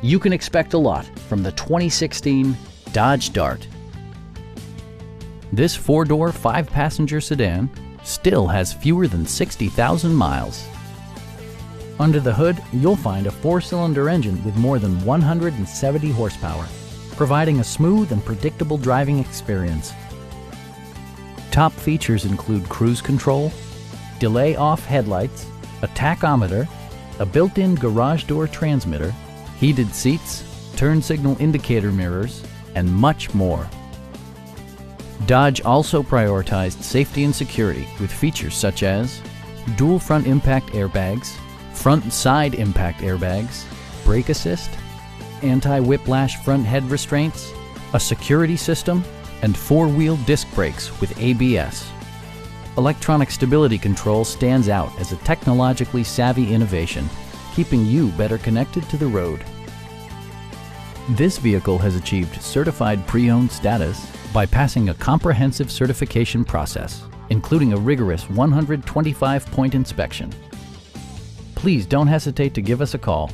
You can expect a lot from the 2016 Dodge Dart. This four-door, five-passenger sedan still has fewer than 60,000 miles. Under the hood, you'll find a four-cylinder engine with more than 170 horsepower, providing a smooth and predictable driving experience. Top features include cruise control, delay-off headlights, a tachometer, a built-in garage door transmitter, heated seats, turn signal indicator mirrors, and much more. Dodge also prioritized safety and security with features such as dual front impact airbags, front and side impact airbags, brake assist, anti-whiplash front head restraints, a security system, and four-wheel disc brakes with ABS. Electronic stability control stands out as a technologically savvy innovation, keeping you better connected to the road. This vehicle has achieved certified pre-owned status by passing a comprehensive certification process, including a rigorous 125-point inspection. Please don't hesitate to give us a call